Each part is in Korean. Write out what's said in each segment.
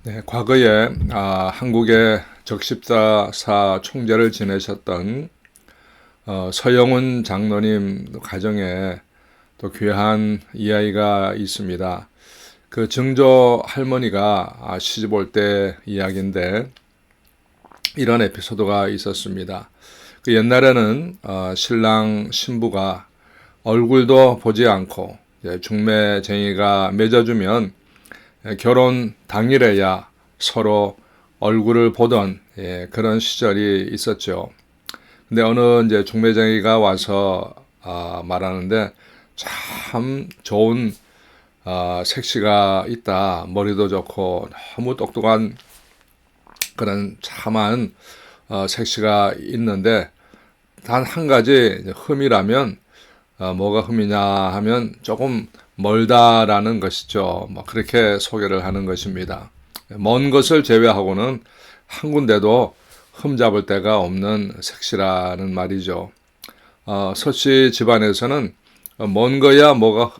네, 과거에 한국의 적십자사 총재를 지내셨던 서영훈 장로님 가정에 또 귀한 이야기가 있습니다. 그 증조 할머니가 시집 올 때 이야기인데 이런 에피소드가 있었습니다. 그 옛날에는 신랑 신부가 얼굴도 보지 않고 중매쟁이가 맺어주면 결혼 당일에야 서로 얼굴을 보던 그런 시절이 있었죠. 근데 어느 이제 중매쟁이가 와서 말하는데 참 좋은 색시가 있다. 머리도 좋고 너무 똑똑한 그런 참한 색시가 있는데 단 한 가지 흠이라면 뭐가 흠이냐 하면 조금 멀다라는 것이죠. 뭐 그렇게 소개를 하는 것입니다. 먼 것을 제외하고는 한 군데도 흠잡을 데가 없는 색시라는 말이죠. 서씨 집안에서는 먼 거야 뭐가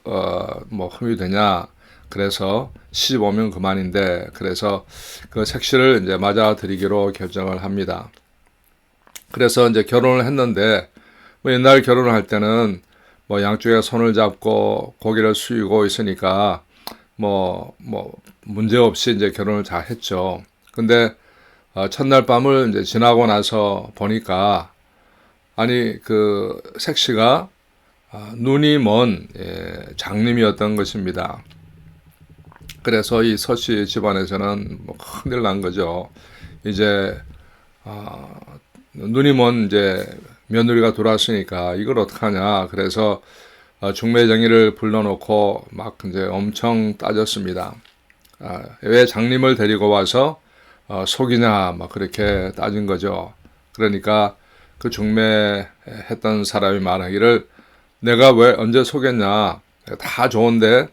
뭐 흠이 되냐. 그래서 시집 오면 그만인데 그래서 그 색시를 이제 맞아들이기로 결정을 합니다. 그래서 이제 결혼을 했는데 뭐 옛날 결혼을 할 때는 뭐 양쪽에 손을 잡고 고개를 숙이고 있으니까 뭐 문제 없이 이제 결혼을 잘 했죠. 근데 첫날 밤을 이제 지나고 나서 보니까 아니 그 색시가 눈이 먼 장님이었던 것입니다. 그래서 이 서씨 집안에서는 뭐 큰일 난 거죠. 이제 눈이 먼 이제 며느리가 돌아왔으니까 이걸 어떡하냐. 그래서 중매쟁이를 불러놓고 막 이제 엄청 따졌습니다. 왜 장님을 데리고 와서 속이냐 막 그렇게 따진 거죠. 그러니까 그 중매했던 사람이 말하기를 내가 왜 언제 속였냐. 다 좋은데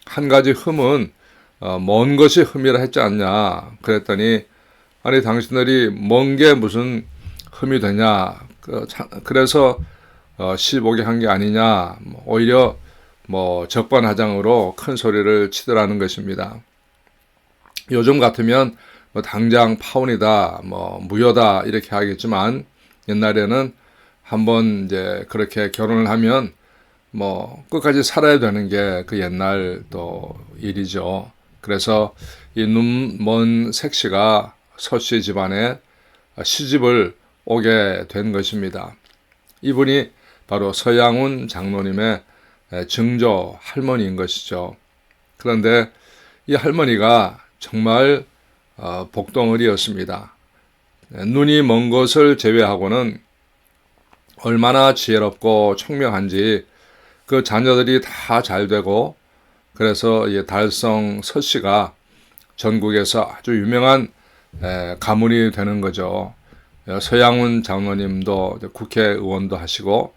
한 가지 흠은 먼 것이 흠이라 했지 않냐. 그랬더니 아니 당신들이 먼 게 무슨 흠이 되냐. 그래서 시보게 한 게 아니냐. 오히려 뭐 적반하장으로 큰 소리를 치더라는 것입니다. 요즘 같으면 뭐 당장 파혼이다, 뭐 무효다 이렇게 하겠지만 옛날에는 한번 이제 그렇게 결혼을 하면 뭐 끝까지 살아야 되는 게 그 옛날 또 일이죠. 그래서 이 눈 먼 색시가 서씨 집안에 시집을 오게 된 것입니다. 이분이 바로 서양훈 장로님의 증조 할머니인 것이죠. 그런데 이 할머니가 정말 복덩어리였습니다. 눈이 먼 것을 제외하고는 얼마나 지혜롭고 총명한지 그 자녀들이 다 잘 되고 그래서 이 달성 서씨가 전국에서 아주 유명한 가문이 되는 거죠. 서양훈 장로님도 국회의원도 하시고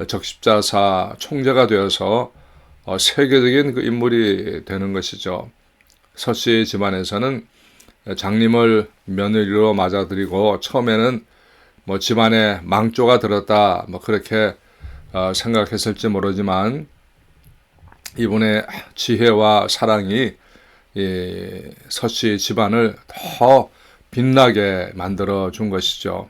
적십자사 총재가 되어서 세계적인 그 인물이 되는 것이죠. 서씨 집안에서는 장님을 며느리로 맞아들이고 처음에는 뭐 집안에 망조가 들었다 뭐 그렇게 생각했을지 모르지만 이분의 지혜와 사랑이 이 서씨 집안을 더 빛나게 만들어 준 것이죠.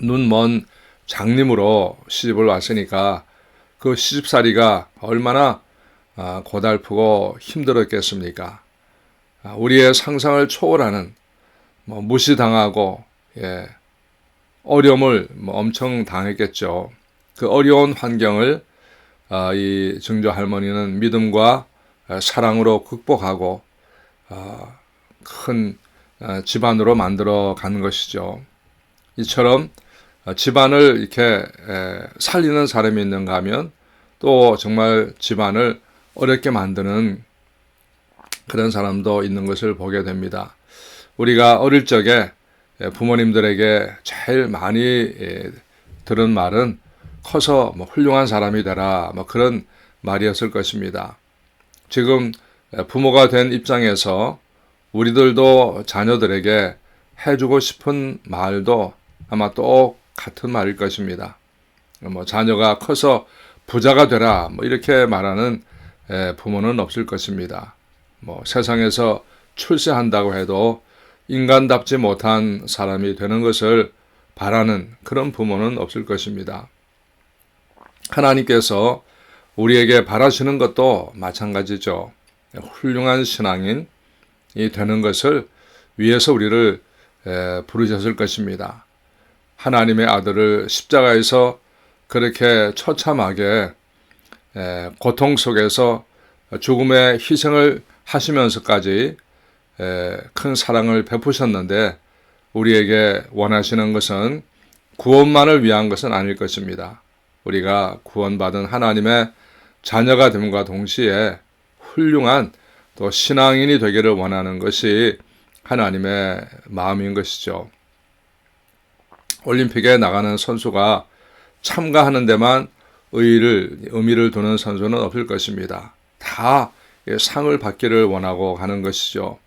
눈 먼 장님으로 시집을 왔으니까 그 시집살이가 얼마나 고달프고 힘들었겠습니까? 우리의 상상을 초월하는 뭐 무시당하고 어려움을 뭐 엄청 당했겠죠. 그 어려운 환경을 이 증조 할머니는 믿음과 사랑으로 극복하고 큰 집안으로 만들어 간 것이죠. 이처럼 집안을 이렇게 살리는 사람이 있는가 하면 또 정말 집안을 어렵게 만드는 그런 사람도 있는 것을 보게 됩니다. 우리가 어릴 적에 부모님들에게 제일 많이 들은 말은 커서 뭐 훌륭한 사람이 되라 뭐 그런 말이었을 것입니다. 지금 부모가 된 입장에서 우리들도 자녀들에게 해주고 싶은 말도 아마 똑같은 말일 것입니다. 뭐 자녀가 커서 부자가 되라 뭐 이렇게 말하는 부모는 없을 것입니다. 뭐 세상에서 출세한다고 해도 인간답지 못한 사람이 되는 것을 바라는 그런 부모는 없을 것입니다. 하나님께서 우리에게 바라시는 것도 마찬가지죠. 훌륭한 신앙인이 되는 것을 위해서 우리를 부르셨을 것입니다. 하나님의 아들을 십자가에서 그렇게 처참하게 고통 속에서 죽음의 희생을 하시면서까지 큰 사랑을 베푸셨는데 우리에게 원하시는 것은 구원만을 위한 것은 아닐 것입니다. 우리가 구원받은 하나님의 자녀가 됨과 동시에 훌륭한 또 신앙인이 되기를 원하는 것이 하나님의 마음인 것이죠. 올림픽에 나가는 선수가 참가하는 데만 의미를 두는 선수는 없을 것입니다. 다 상을 받기를 원하고 가는 것이죠.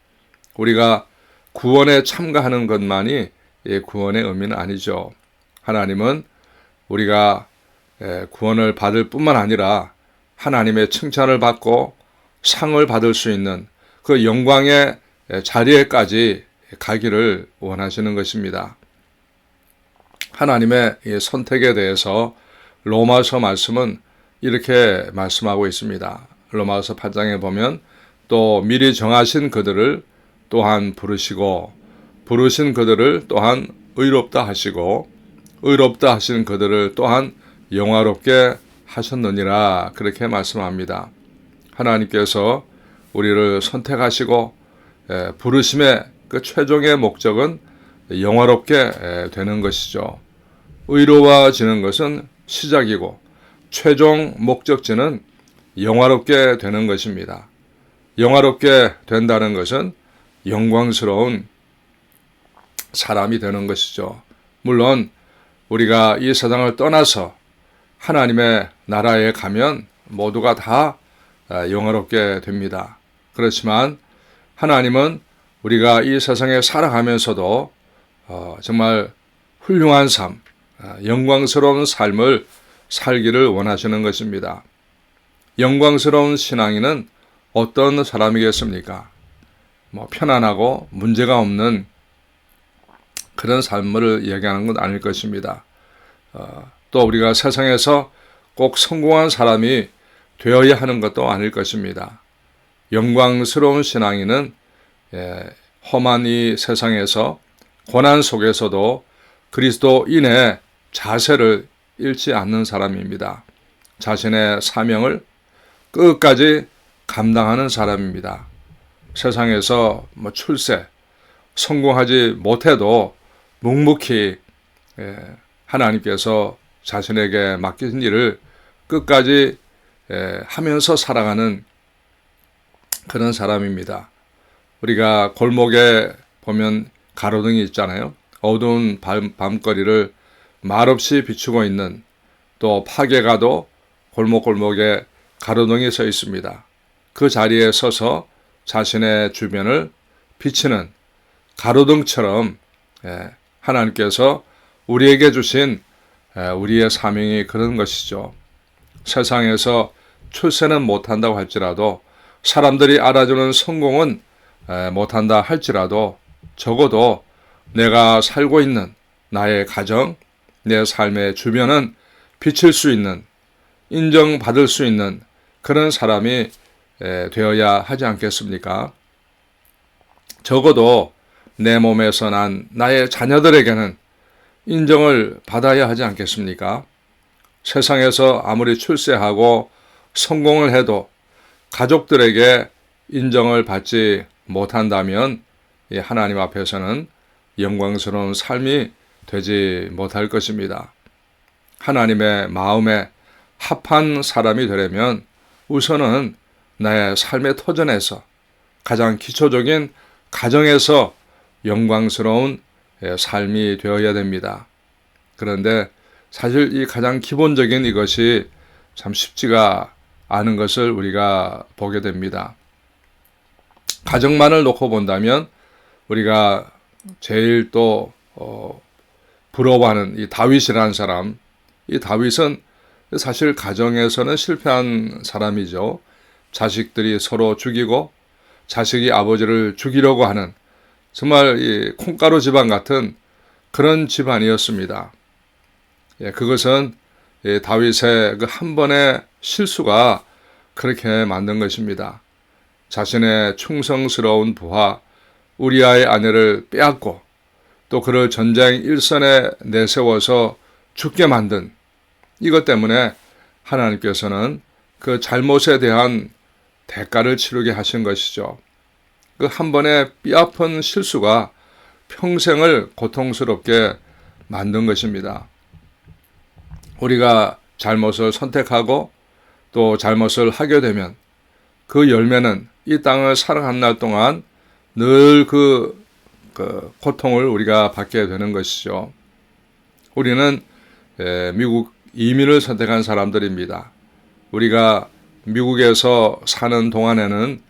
우리가 구원에 참가하는 것만이 구원의 의미는 아니죠. 하나님은 우리가 구원을 받을 뿐만 아니라 하나님의 칭찬을 받고 상을 받을 수 있는 그 영광의 자리에까지 가기를 원하시는 것입니다. 하나님의 선택에 대해서 로마서 말씀은 이렇게 말씀하고 있습니다. 로마서 8장에 보면 또 미리 정하신 그들을 또한 부르시고 부르신 그들을 또한 의롭다 하시고 의롭다 하신 그들을 또한 영화롭게 하셨느니라 그렇게 말씀합니다. 하나님께서 우리를 선택하시고 부르심의 그 최종의 목적은 영화롭게 되는 것이죠. 의로워지는 것은 시작이고 최종 목적지는 영화롭게 되는 것입니다. 영화롭게 된다는 것은 영광스러운 사람이 되는 것이죠. 물론 우리가 이 세상을 떠나서 하나님의 나라에 가면 모두가 다 영화롭게 됩니다. 그렇지만 하나님은 우리가 이 세상에 살아가면서도 정말 훌륭한 삶, 영광스러운 삶을 살기를 원하시는 것입니다. 영광스러운 신앙인은 어떤 사람이겠습니까? 편안하고 문제가 없는 그런 삶을 얘기하는 건 아닐 것입니다. 또 우리가 세상에서 꼭 성공한 사람이 되어야 하는 것도 아닐 것입니다. 영광스러운 신앙인은 험한 이 세상에서 고난 속에서도 그리스도인의 자세를 잃지 않는 사람입니다. 자신의 사명을 끝까지 감당하는 사람입니다. 세상에서 출세, 성공하지 못해도 묵묵히 하나님께서 자신에게 맡긴 일을 끝까지 하면서 살아가는 그런 사람입니다. 우리가 골목에 보면 가로등이 있잖아요. 어두운 밤거리를 말없이 비추고 있는, 또 파괴 가도 골목골목에 가로등이 서 있습니다. 그 자리에 서서 자신의 주변을 비치는 가로등처럼 하나님께서 우리에게 주신 우리의 사명이 그런 것이죠. 세상에서 출세는 못한다고 할지라도, 사람들이 알아주는 성공은 못한다 할지라도 적어도 내가 살고 있는 나의 가정, 내 삶의 주변은 비칠 수 있는, 인정받을 수 있는 그런 사람이 되어야 하지 않겠습니까? 적어도 내 몸에서 난 나의 자녀들에게는 인정을 받아야 하지 않겠습니까? 세상에서 아무리 출세하고 성공을 해도 가족들에게 인정을 받지 못한다면 하나님 앞에서는 영광스러운 삶이 되지 못할 것입니다. 하나님의 마음에 합한 사람이 되려면 우선은 나의 삶의 터전에서, 가장 기초적인 가정에서 영광스러운 삶이 되어야 됩니다. 그런데 사실 이 가장 기본적인 이것이 참 쉽지가 않은 것을 우리가 보게 됩니다. 가정만을 놓고 본다면 우리가 제일 또 부러워하는 이 다윗이라는 사람, 이 다윗은 사실 가정에서는 실패한 사람이죠. 자식들이 서로 죽이고 자식이 아버지를 죽이려고 하는 정말 이 콩가루 집안 같은 그런 집안이었습니다. 그것은 다윗의 그 한 번의 실수가 그렇게 만든 것입니다. 자신의 충성스러운 부하 우리아의 아내를 빼앗고 또 그를 전쟁 일선에 내세워서 죽게 만든 이것 때문에 하나님께서는 그 잘못에 대한 대가를 치르게 하신 것이죠. 그 한 번의 뼈아픈 실수가 평생을 고통스럽게 만든 것입니다. 우리가 잘못을 선택하고 또 잘못을 하게 되면 그 열매는 이 땅을 살아가는 날 동안 늘 그 고통을 우리가 받게 되는 것이죠. 우리는 미국 이민을 선택한 사람들입니다. 우리가 미국에서 사는 동안에는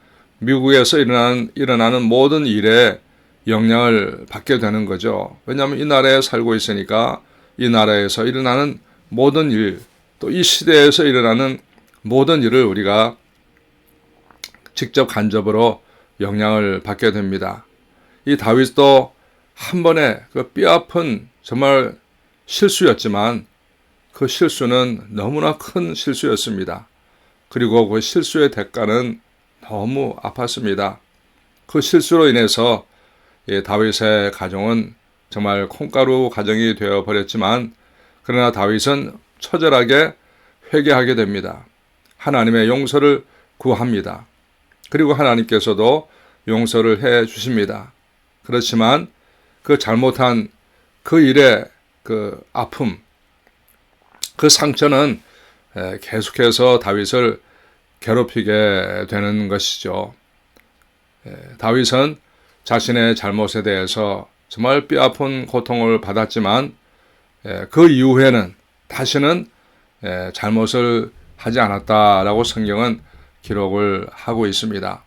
미국에서 일어나는 모든 일에 영향을 받게 되는 거죠. 왜냐하면 이 나라에 살고 있으니까 이 나라에서 일어나는 모든 일, 또 이 시대에서 일어나는 모든 일을 우리가 직접 간접으로 영향을 받게 됩니다. 이 다윗도 한 번의 그 뼈아픈 정말 실수였지만 그 실수는 너무나 큰 실수였습니다. 그리고 그 실수의 대가는 너무 아팠습니다. 그 실수로 인해서 다윗의 가정은 정말 콩가루 가정이 되어버렸지만 그러나 다윗은 처절하게 회개하게 됩니다. 하나님의 용서를 구합니다. 그리고 하나님께서도 용서를 해 주십니다. 그렇지만 그 잘못한 그 일의 그 아픔, 그 상처는 계속해서 다윗을 괴롭히게 되는 것이죠. 다윗은 자신의 잘못에 대해서 정말 뼈아픈 고통을 받았지만 그 이후에는 다시는 잘못을 하지 않았다라고 성경은 기록을 하고 있습니다.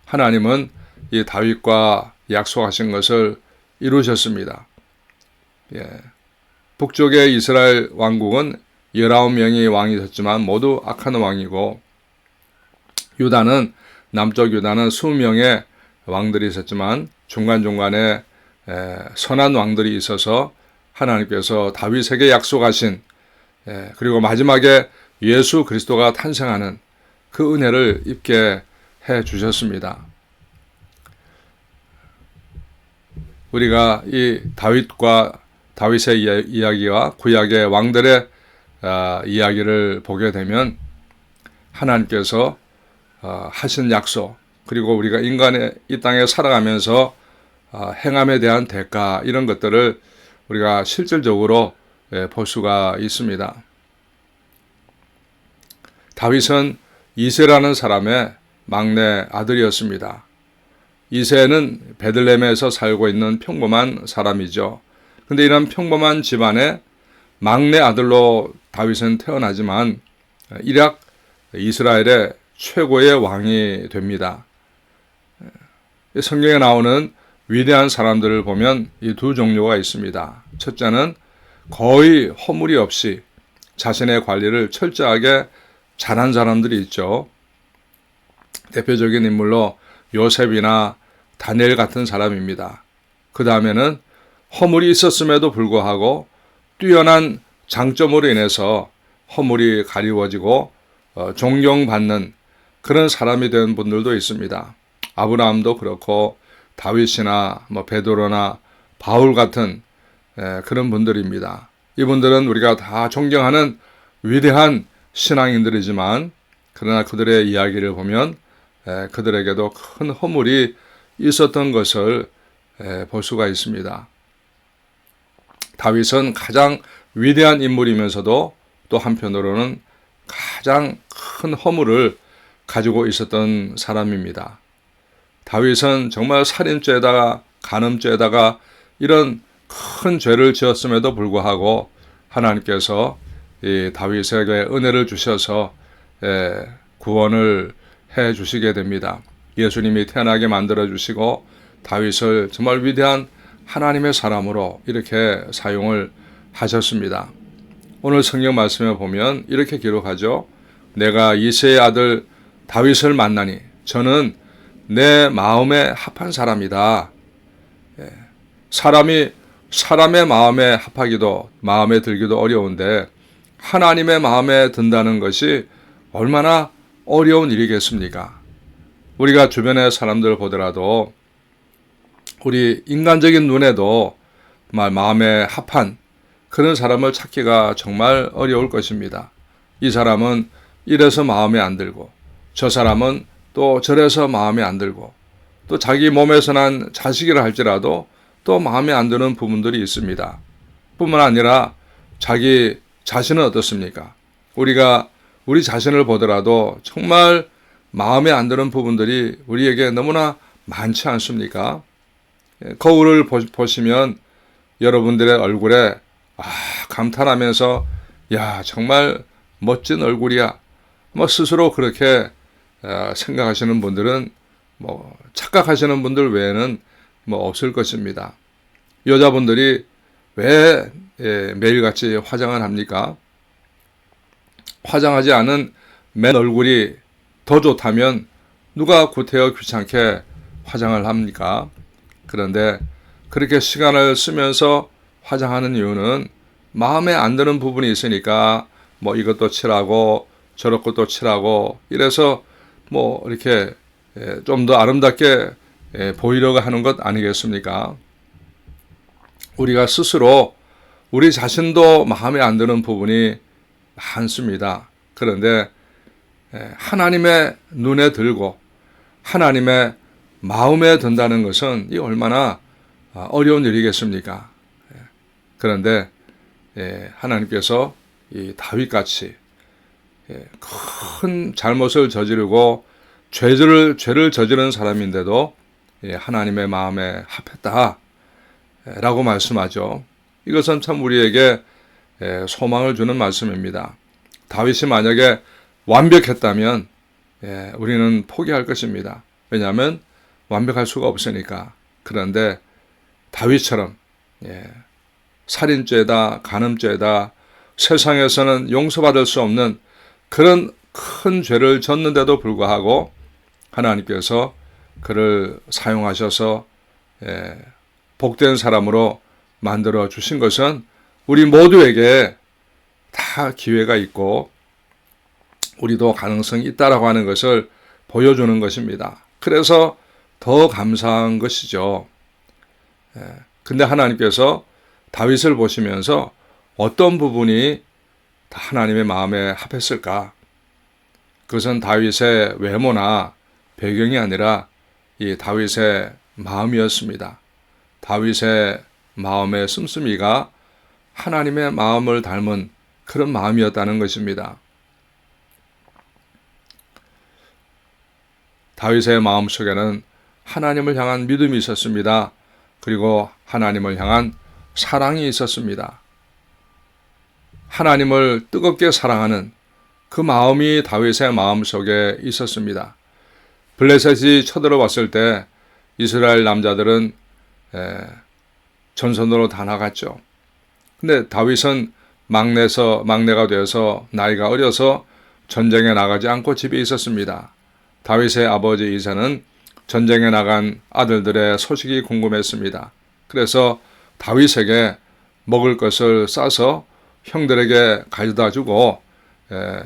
하나님은 이 다윗과 약속하신 것을 이루셨습니다. 북쪽의 이스라엘 왕국은 19명이 왕이 있었지만 모두 악한 왕이고 남쪽 유다는 20명의 왕들이 있었지만 중간중간에 선한 왕들이 있어서 하나님께서 다윗에게 약속하신 그리고 마지막에 예수 그리스도가 탄생하는 그 은혜를 입게 해 주셨습니다. 우리가 이 다윗의 이야기와 구약의 왕들의 이야기를 보게 되면 하나님께서 하신 약속 그리고 우리가 인간의 이 땅에 살아가면서 행함에 대한 대가 이런 것들을 우리가 실질적으로 볼 수가 있습니다. 다윗은 이새라는 사람의 막내 아들이었습니다. 이새는 베들레헴에서 살고 있는 평범한 사람이죠. 그런데 이런 평범한 집안의 막내 아들로 다윗은 태어나지만 일약 이스라엘의 최고의 왕이 됩니다. 성경에 나오는 위대한 사람들을 보면 이 두 종류가 있습니다. 첫째는 거의 허물이 없이 자신의 관리를 철저하게 잘한 사람들이 있죠. 대표적인 인물로 요셉이나 다니엘 같은 사람입니다. 그 다음에는 허물이 있었음에도 불구하고 뛰어난 장점으로 인해서 허물이 가리워지고 존경받는 그런 사람이 된 분들도 있습니다. 아브라함도 그렇고 다윗이나 베드로나 바울 같은 그런 분들입니다. 이분들은 우리가 다 존경하는 위대한 신앙인들이지만 그러나 그들의 이야기를 보면 그들에게도 큰 허물이 있었던 것을 볼 수가 있습니다. 다윗은 가장 위대한 인물이면서도 또 한편으로는 가장 큰 허물을 가지고 있었던 사람입니다. 다윗은 정말 살인죄에다가 간음죄에다가 이런 큰 죄를 지었음에도 불구하고 하나님께서 이 다윗에게 은혜를 주셔서 구원을 해 주시게 됩니다. 예수님이 태어나게 만들어 주시고 다윗을 정말 위대한 하나님의 사람으로 이렇게 사용을 하셨습니다. 오늘 성경 말씀에 보면 이렇게 기록하죠. 내가 이새의 아들 다윗을 만나니 저는 내 마음에 합한 사람이다. 사람의 마음에 합하기도, 마음에 들기도 어려운데 하나님의 마음에 든다는 것이 얼마나 어려운 일이겠습니까? 우리가 주변의 사람들 보더라도 우리 인간적인 눈에도 정말 마음에 합한 그런 사람을 찾기가 정말 어려울 것입니다. 이 사람은 이래서 마음에 안 들고, 저 사람은 또 저래서 마음에 안 들고, 또 자기 몸에서 난 자식이라 할지라도 또 마음에 안 드는 부분들이 있습니다. 뿐만 아니라 자기 자신은 어떻습니까? 우리가 우리 자신을 보더라도 정말 마음에 안 드는 부분들이 우리에게 너무나 많지 않습니까? 거울을 보시면 여러분들의 얼굴에 감탄하면서 야, 정말 멋진 얼굴이야. 스스로 그렇게 생각하시는 분들은 착각하시는 분들 외에는 없을 것입니다. 여자분들이 왜 매일같이 화장을 합니까? 화장하지 않은 맨 얼굴이 더 좋다면 누가 구태여 귀찮게 화장을 합니까? 그런데 그렇게 시간을 쓰면서 화장하는 이유는 마음에 안 드는 부분이 있으니까 이것도 칠하고 저것도 칠하고 이래서 이렇게 좀 더 아름답게 보이려고 하는 것 아니겠습니까? 우리가 스스로 우리 자신도 마음에 안 드는 부분이 많습니다. 그런데 하나님의 눈에 들고 하나님의 마음에 든다는 것은 이 얼마나 어려운 일이겠습니까? 그런데 하나님께서 이 다윗같이 큰 잘못을 저지르고 죄를 저지른 사람인데도 하나님의 마음에 합했다라고 말씀하죠. 이것은 참 우리에게 소망을 주는 말씀입니다. 다윗이 만약에 완벽했다면 우리는 포기할 것입니다. 왜냐하면 완벽할 수가 없으니까. 그런데 다윗처럼 살인죄다, 간음죄다, 세상에서는 용서받을 수 없는 그런 큰 죄를 졌는데도 불구하고 하나님께서 그를 사용하셔서 복된 사람으로 만들어 주신 것은 우리 모두에게 다 기회가 있고 우리도 가능성이 있다라고 하는 것을 보여주는 것입니다. 그래서 더 감사한 것이죠. 근데 하나님께서 다윗을 보시면서 어떤 부분이 하나님의 마음에 합했을까? 그것은 다윗의 외모나 배경이 아니라 이 다윗의 마음이었습니다. 다윗의 마음의 씀씀이가 하나님의 마음을 닮은 그런 마음이었다는 것입니다. 다윗의 마음 속에는 하나님을 향한 믿음이 있었습니다. 그리고 하나님을 향한 사랑이 있었습니다. 하나님을 뜨겁게 사랑하는 그 마음이 다윗의 마음 속에 있었습니다. 블레셋이 쳐들어왔을 때 이스라엘 남자들은 전선으로 다 나갔죠. 근데 다윗은 막내가 되어서 나이가 어려서 전쟁에 나가지 않고 집에 있었습니다. 다윗의 아버지 이사는 전쟁에 나간 아들들의 소식이 궁금했습니다. 그래서 다윗에게 먹을 것을 싸서 형들에게 가져다 주고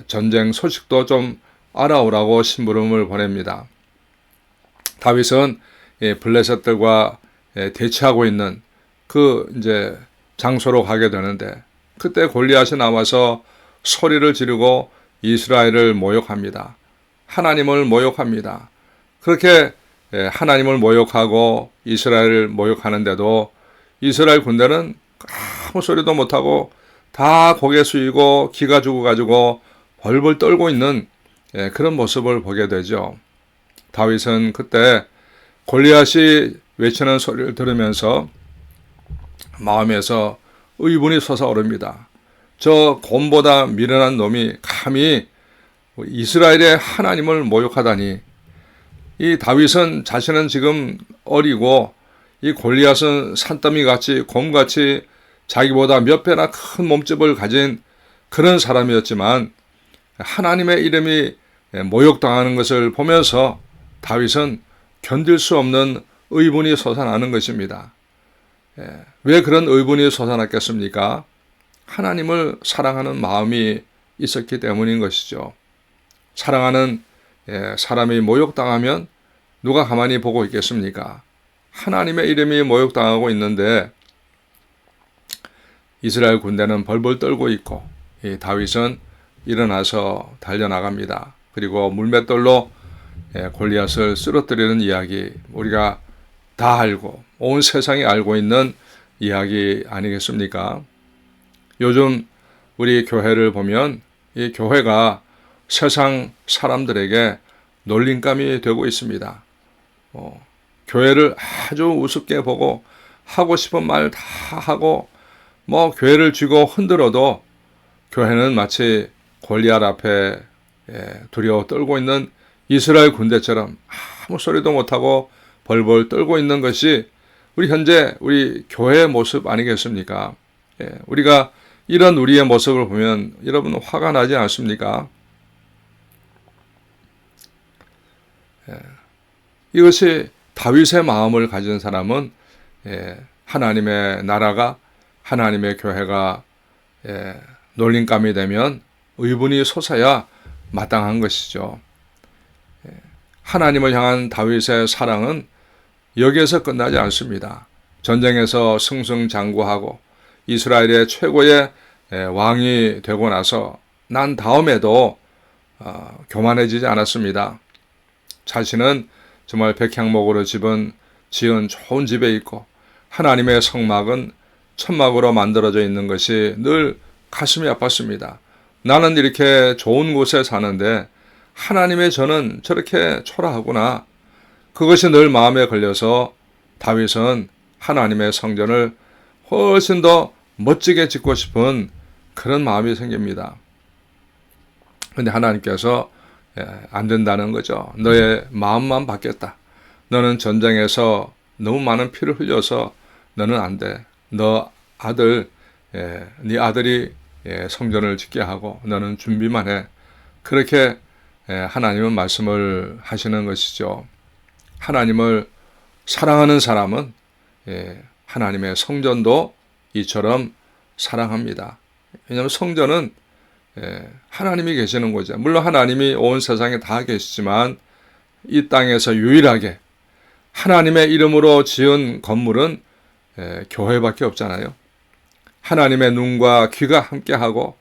전쟁 소식도 좀 알아오라고 심부름을 보냅니다. 다윗은 블레셋들과 대치하고 있는 그 이제 장소로 가게 되는데 그때 골리앗이 나와서 소리를 지르고 이스라엘을 모욕합니다. 하나님을 모욕합니다. 그렇게 하나님을 모욕하고 이스라엘을 모욕하는데도 이스라엘 군대는 아무 소리도 못하고 다 고개 숙이고 기가 죽어가지고 벌벌 떨고 있는 그런 모습을 보게 되죠. 다윗은 그때 골리앗이 외치는 소리를 들으면서 마음에서 의분이 솟아오릅니다. 저 곰보다 미련한 놈이 감히 이스라엘의 하나님을 모욕하다니. 이 다윗은 자신은 지금 어리고 이 골리앗은 산더미같이 곰같이 자기보다 몇 배나 큰 몸집을 가진 그런 사람이었지만 하나님의 이름이 모욕당하는 것을 보면서 다윗은 견딜 수 없는 의분이 솟아나는 것입니다. 왜 그런 의분이 솟아났겠습니까? 하나님을 사랑하는 마음이 있었기 때문인 것이죠. 사랑하는 사람이 모욕당하면 누가 가만히 보고 있겠습니까? 하나님의 이름이 모욕당하고 있는데 이스라엘 군대는 벌벌 떨고 있고 다윗은 일어나서 달려나갑니다. 그리고 물맷돌로 골리앗을 쓰러뜨리는 이야기, 우리가 다 알고 온 세상이 알고 있는 이야기 아니겠습니까? 요즘 우리 교회를 보면 이 교회가 세상 사람들에게 놀림감이 되고 있습니다. 교회를 아주 우습게 보고 하고 싶은 말 다 하고 교회를 쥐고 흔들어도 교회는 마치 골리앗 앞에 두려워 떨고 있는 이스라엘 군대처럼 아무 소리도 못하고 벌벌 떨고 있는 것이 현재 우리 교회의 모습 아니겠습니까? 우리가 이런 우리의 모습을 보면 여러분 화가 나지 않습니까? 이것이 다윗의 마음을 가진 사람은 하나님의 나라가, 하나님의 교회가 놀림감이 되면 의분이 솟아야 마땅한 것이죠. 하나님을 향한 다윗의 사랑은 여기에서 끝나지 않습니다. 전쟁에서 승승장구하고 이스라엘의 최고의 왕이 되고 나서 난 다음에도 교만해지지 않았습니다. 자신은 정말 백향목으로 지은 좋은 집에 있고 하나님의 성막은 천막으로 만들어져 있는 것이 늘 가슴이 아팠습니다. 나는 이렇게 좋은 곳에 사는데 하나님의 저는 저렇게 초라하구나. 그것이 늘 마음에 걸려서 다윗은 하나님의 성전을 훨씬 더 멋지게 짓고 싶은 그런 마음이 생깁니다. 그런데 하나님께서 안 된다는 거죠. 너의 마음만 받겠다. 너는 전쟁에서 너무 많은 피를 흘려서 너는 안 돼. 너 아들, 네 아들이 성전을 짓게 하고 너는 준비만 해. 그렇게 하나님은 말씀을 하시는 것이죠. 하나님을 사랑하는 사람은 하나님의 성전도 이처럼 사랑합니다. 왜냐하면 성전은 하나님이 계시는 곳이죠. 물론 하나님이 온 세상에 다 계시지만 이 땅에서 유일하게 하나님의 이름으로 지은 건물은 교회밖에 없잖아요. 하나님의 눈과 귀가 함께하고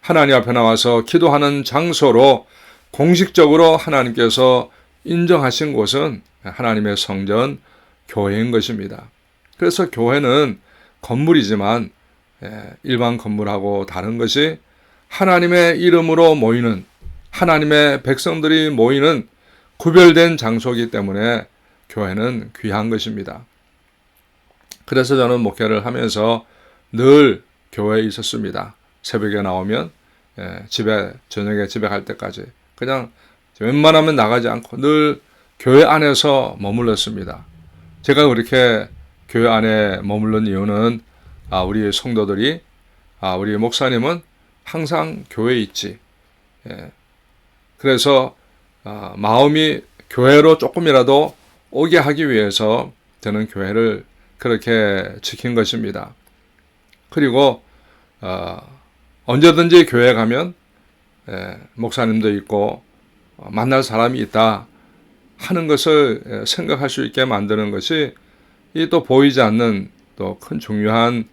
하나님 앞에 나와서 기도하는 장소로 공식적으로 하나님께서 인정하신 곳은 하나님의 성전, 교회인 것입니다. 그래서 교회는 건물이지만 일반 건물하고 다른 것이 하나님의 이름으로 모이는, 하나님의 백성들이 모이는 구별된 장소이기 때문에 교회는 귀한 것입니다. 그래서 저는 목회를 하면서 늘 교회에 있었습니다. 새벽에 나오면 저녁에 집에 갈 때까지 그냥 웬만하면 나가지 않고 늘 교회 안에서 머물렀습니다. 제가 그렇게 교회 안에 머물른 이유는 우리 성도들이 우리 목사님은 항상 교회에 있지. 그래서 마음이 교회로 조금이라도 오게 하기 위해서 저는 교회를 그렇게 지킨 것입니다. 그리고 언제든지 교회 가면 목사님도 있고 만날 사람이 있다 하는 것을 생각할 수 있게 만드는 것이 이 또 보이지 않는 또 큰 중요한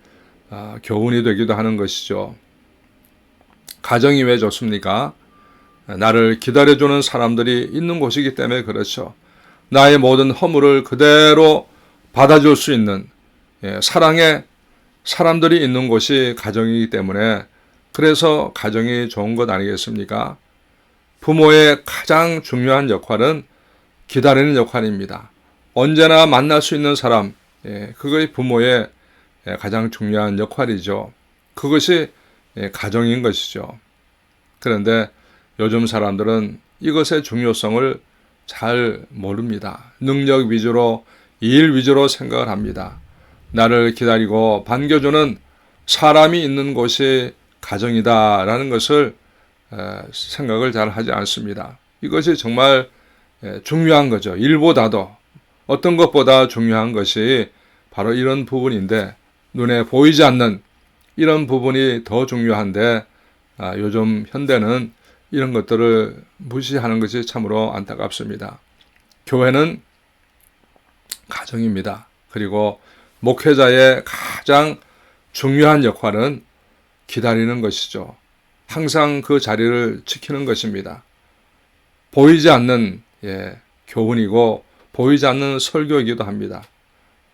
교훈이 되기도 하는 것이죠. 가정이 왜 좋습니까? 나를 기다려주는 사람들이 있는 곳이기 때문에 그렇죠. 나의 모든 허물을 그대로 받아줄 수 있는 사랑의 사람들이 있는 곳이 가정이기 때문에 그래서 가정이 좋은 것 아니겠습니까? 부모의 가장 중요한 역할은 기다리는 역할입니다. 언제나 만날 수 있는 사람, 그것이 부모의 가장 중요한 역할이죠. 그것이 가정인 것이죠. 그런데 요즘 사람들은 이것의 중요성을 잘 모릅니다. 능력 위주로, 일 위주로 생각을 합니다. 나를 기다리고 반겨주는 사람이 있는 곳이 가정이다라는 것을 생각을 잘 하지 않습니다. 이것이 정말 중요한 거죠. 일보다도 어떤 것보다 중요한 것이 바로 이런 부분인데, 눈에 보이지 않는 이런 부분이 더 중요한데, 요즘 현대는 이런 것들을 무시하는 것이 참으로 안타깝습니다. 교회는 가정입니다. 그리고 목회자의 가장 중요한 역할은 기다리는 것이죠. 항상 그 자리를 지키는 것입니다. 보이지 않는 교훈이고 보이지 않는 설교이기도 합니다.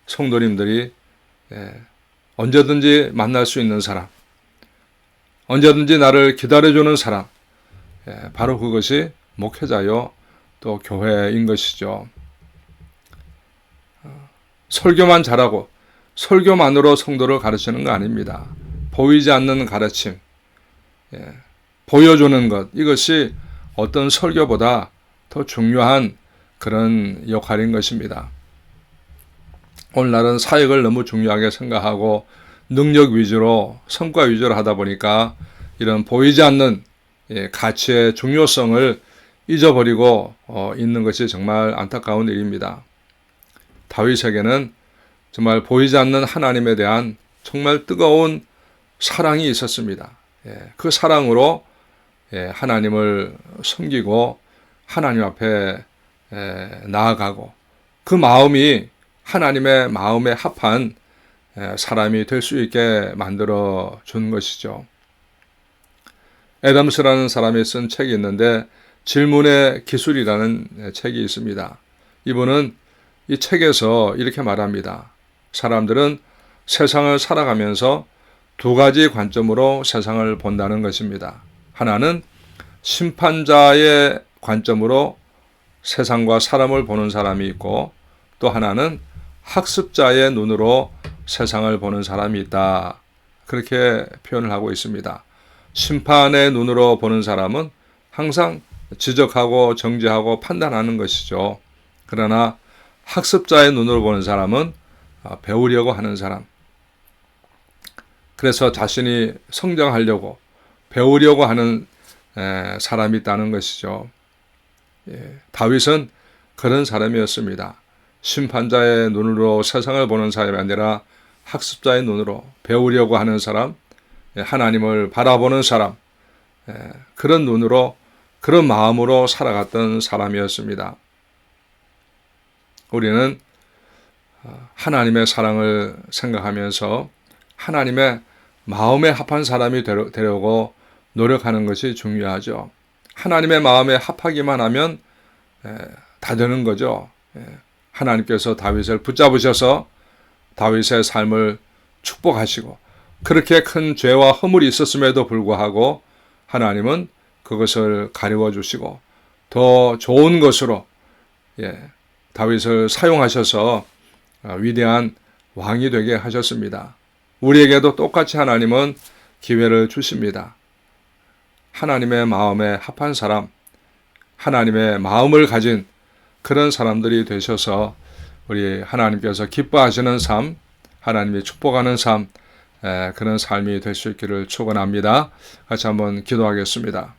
성도님들이 언제든지 만날 수 있는 사람, 언제든지 나를 기다려주는 사람, 바로 그것이 목회자요 또 교회인 것이죠. 설교만 잘하고 설교만으로 성도를 가르치는 거 아닙니다. 보이지 않는 가르침, 보여주는 것, 이것이 어떤 설교보다 더 중요한 그런 역할인 것입니다. 오늘날은 사역을 너무 중요하게 생각하고 능력 위주로, 성과 위주로 하다 보니까 이런 보이지 않는 가치의 중요성을 잊어버리고 있는 것이 정말 안타까운 일입니다. 다윗에게는 정말 보이지 않는 하나님에 대한 정말 뜨거운 사랑이 있었습니다. 그 사랑으로 하나님을 섬기고 하나님 앞에 나아가고 그 마음이 하나님의 마음에 합한 사람이 될 수 있게 만들어 준 것이죠. 애덤스라는 사람이 쓴 책이 있는데 질문의 기술이라는 책이 있습니다. 이분은 이 책에서 이렇게 말합니다. 사람들은 세상을 살아가면서 두 가지 관점으로 세상을 본다는 것입니다. 하나는 심판자의 관점으로 세상과 사람을 보는 사람이 있고, 또 하나는 학습자의 눈으로 세상을 보는 사람이 있다. 그렇게 표현을 하고 있습니다. 심판의 눈으로 보는 사람은 항상 지적하고 정죄하고 판단하는 것이죠. 그러나 학습자의 눈으로 보는 사람은 배우려고 하는 사람. 그래서 자신이 성장하려고 배우려고 하는 사람이 있다는 것이죠. 다윗은 그런 사람이었습니다. 심판자의 눈으로 세상을 보는 사람이 아니라 학습자의 눈으로 배우려고 하는 사람, 하나님을 바라보는 사람, 그런 눈으로, 그런 마음으로 살아갔던 사람이었습니다. 우리는 하나님의 사랑을 생각하면서 하나님의 마음에 합한 사람이 되려고 노력하는 것이 중요하죠. 하나님의 마음에 합하기만 하면 다 되는 거죠. 하나님께서 다윗을 붙잡으셔서 다윗의 삶을 축복하시고, 그렇게 큰 죄와 허물이 있었음에도 불구하고 하나님은 그것을 가리워 주시고 더 좋은 것으로 다윗을 사용하셔서 위대한 왕이 되게 하셨습니다. 우리에게도 똑같이 하나님은 기회를 주십니다. 하나님의 마음에 합한 사람, 하나님의 마음을 가진 그런 사람들이 되셔서 우리 하나님께서 기뻐하시는 삶, 하나님이 축복하는 삶, 그런 삶이 될 수 있기를 축원합니다. 같이 한번 기도하겠습니다.